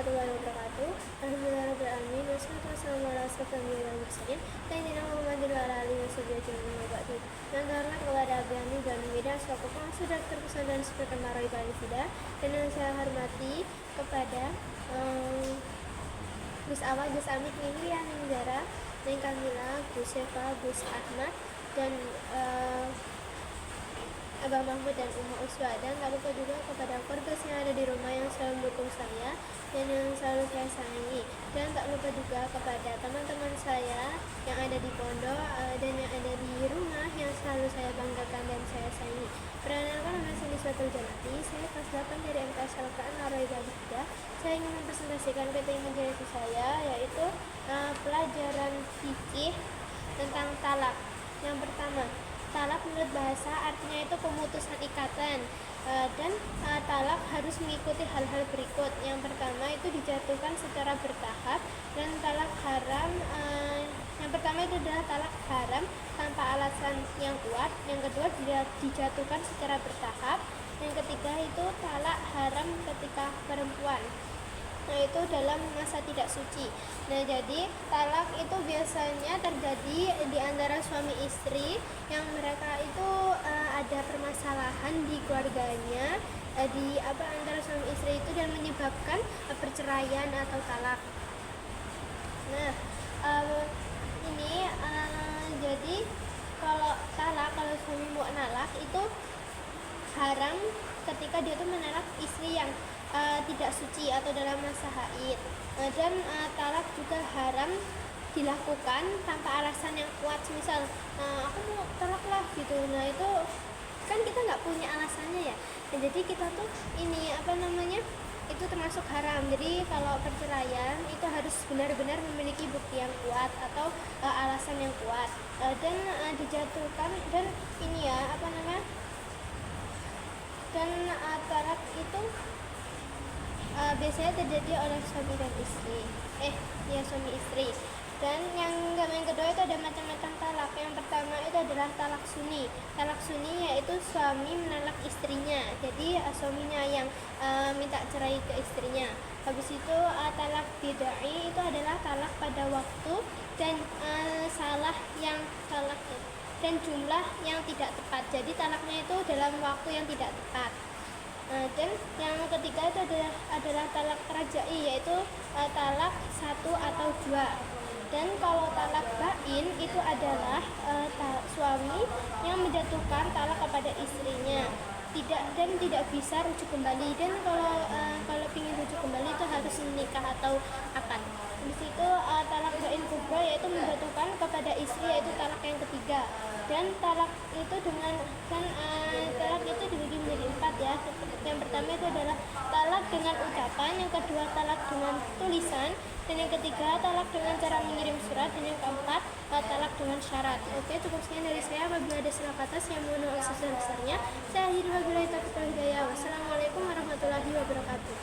warahmatullahi wabarakatuh. Alhamdulillahirrahmanirrahim. Wassalatu wassalamu ala asyrofil anbiya'i wal mursalin sayyidina Muhammadin wa ala alihi washabihi ajmain. Amma ba'du. Yang terhormat kepada Abi dan Mida selaku pengasuh Daftar Pesantren Seperti Marai Balifida, dan yang saya hormati kepada Gus Awal, Gus Amit, Lilian, Ninggara, Neng Kamila, Gus Syefa, Gus Ahmad, dan Abang Mahmud dan Umma Uswa, dan tak lupa juga kepada keluarga yang ada di rumah yang selalu mendukung saya dan yang selalu saya sayangi, dan tak lupa juga kepada teman-teman saya yang ada di pondok dan yang ada di rumah yang selalu saya banggakan dan saya sayangi. Perkenalkan, nama saya Nisbatul Janati, saya kelas 8 dari MTS Al-Quran Marai Balifida. Saya ingin mempresentasikan materi menjadi saya, yaitu pelajaran fikih tentang talak. Yang pertama, talak menurut bahasa artinya itu pemutusan ikatan, dan talak harus mengikuti hal-hal berikut. Yang pertama itu dijatuhkan secara bertahap, dan talak haram yang pertama itu adalah talak haram tanpa alasan yang kuat. Yang kedua dijatuhkan secara bertahap. Yang ketiga itu talak haram ketika perempuan, nah itu dalam masa tidak suci. Nah jadi talak itu biasanya terjadi di antara suami istri yang mereka itu ada permasalahan di keluarganya, di antara suami istri itu, dan menyebabkan perceraian atau talak. Nah jadi kalau suami mau nalak itu haram ketika dia tuh menalak istri yang tidak suci atau dalam masa haid, dan talak juga haram dilakukan tanpa alasan yang kuat. Misal aku mau talak lah gitu, nah itu kan kita nggak punya alasannya ya. Nah, jadi kita tuh itu termasuk haram. Jadi kalau perceraian itu harus benar-benar memiliki bukti yang kuat atau alasan yang kuat, dan dijatuhkan, dan talak itu biasanya terjadi oleh suami dan istri, suami istri. Dan yang kedua itu ada macam-macam talak. Yang pertama itu adalah talak suni. Talak suni yaitu suami menalak istrinya, jadi suaminya yang minta cerai ke istrinya. Habis itu talak bidai itu adalah talak pada waktu dan salah yang talak dan jumlah yang tidak tepat. Jadi talaknya itu dalam waktu yang tidak tepat. Dan yang ketiga itu adalah talak rajai, yaitu talak 1 atau 2. Dan kalau talak bain itu adalah suami yang menjatuhkan talak kepada istrinya, tidak bisa rujuk kembali. Dan kalau ingin rujuk kembali itu harus menikah atau akad. Di situ talak bain kubra yaitu menjatuhkan kepada istri, yaitu talak yang ketiga. Dan talak itu dibagi menjadi 4 ya. Yang pertama itu adalah talak dengan ucapan, yang kedua talak dengan tulisan, dan yang ketiga talak dengan cara mengirim surat, dan yang keempat talak dengan syarat. Oke, cukup sekian dari saya. Apabila ada salah kata, saya mohon maaf sebesar-besarnya. Saya akhiri wabillahi taufiq wal hidayah. Wassalamualaikum warahmatullahi wabarakatuh.